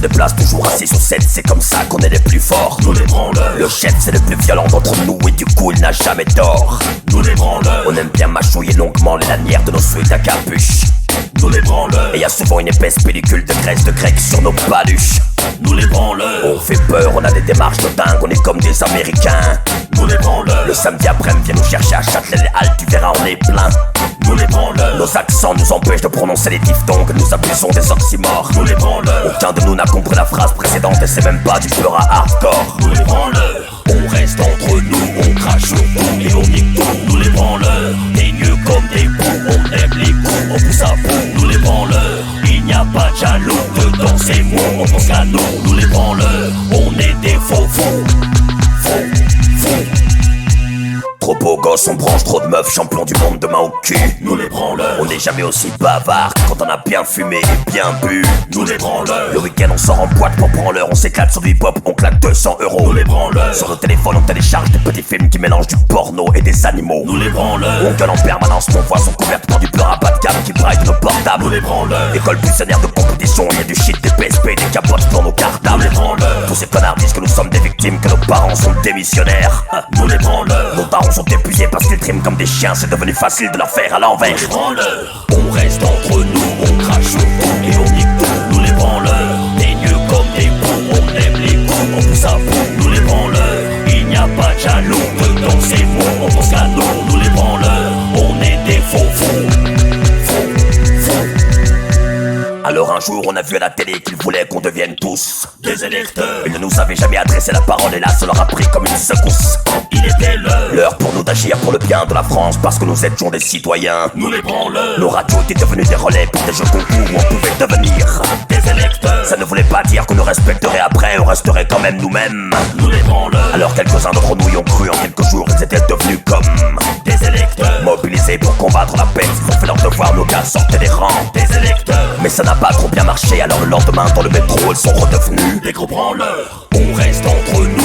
déplace toujours à 6 ou 7, c'est comme ça qu'on est les plus forts. Nous les branleurs. Le chef c'est le plus violent d'entre nous et du coup il n'a jamais tort. Nous les branleurs. On aime bien mâchouiller longuement les lanières de nos sweats à capuche. Nous les branleurs. Et y a souvent une épaisse pellicule de graisse de grec sur nos paluches. Nous les branleurs. On fait peur, on a des démarches de dingue, on est comme des Américains. Nous les branleurs. Le samedi après-midi viens nous chercher à Châtelet-les-Halles, tu verras on est plein. Nous les branleurs. Nos accents nous empêchent de prononcer les diphtongues, nous abusons des oxymores. Nous les branleurs. Aucun de nous n'a compris la phrase précédente et c'est même pas du peur à hardcore. Nous les branleurs. On reste entre nous, on crache sur tout et on nique tout. Nous les branleurs. Teigneux comme des poux, on aime les coups, on pousse à bout. Nous les branleurs. Il n'y a pas de jaloux, dedans c'est mou, on pense qu'à nous. Nous les branleurs. On est des faux fous. Faux, faux. Trop beau gosse, on branche trop de meufs, champion du monde de main au cul. Nous les branleurs. On n'est jamais aussi bavard quand on a bien fumé et bien bu. Nous les branleurs. Le week-end on sort en boîte pour branleur, on s'éclate sur du hip-hop, on claque 200 €. Nous les branleurs. Sur le téléphone on télécharge des petits films qui mélangent du porno et des animaux. Nous les branleurs. On gueule en permanence, nos voix sont couvertes par du beurre à bas de gamme qui braille de nos portables. Nous les branleurs. École buissonnière de compétition, y a du shit, des PSP, des capotes pour nos cartables. Nous les branleurs. Tous ces connards disent que nous sommes des victimes, que nos parents sont démissionnaires. Nous les branleurs. Nos darons sont épuisés parce qu'ils triment comme des chiens, c'est devenu facile de leur faire à l'envers. Nous les branleurs. On reste entre nous, on crache sur tout et on nique tout. Nous les branleurs. Teigneux comme des poux, on aime les coups, on pousse à bout. Nous les branleurs. Il n'y a pas de jaloux, dedans c'est mou, on pense qu'à nous. Nous les branleurs. On est des faux fous. Alors un jour on a vu à la télé qu'ils voulaient qu'on devienne tous des électeurs. Ils ne nous avaient jamais adressé la parole et là ça leur a pris comme une secousse. Il était l'heure pour nous d'agir pour le bien de la France parce que nous étions des citoyens. Nous les branleurs. Nos radios étaient devenus des relais pour des jeux concours où on pouvait devenir des électeurs. Ça ne voulait pas dire qu'on nous respecterait après, on resterait quand même nous-mêmes. Nous les branleurs. Alors quelques-uns d'entre nous y ont cru, en quelques jours ils étaient devenus comme des électeurs. Mobilisés pour combattre la paix, ils ont fait leur devoir, nos gars sortaient des rangs. Des électeurs. Mais ça n'a pas trop bien marché, alors le lendemain dans le métro ils sont redevenus des gros branleurs. On reste entre nous,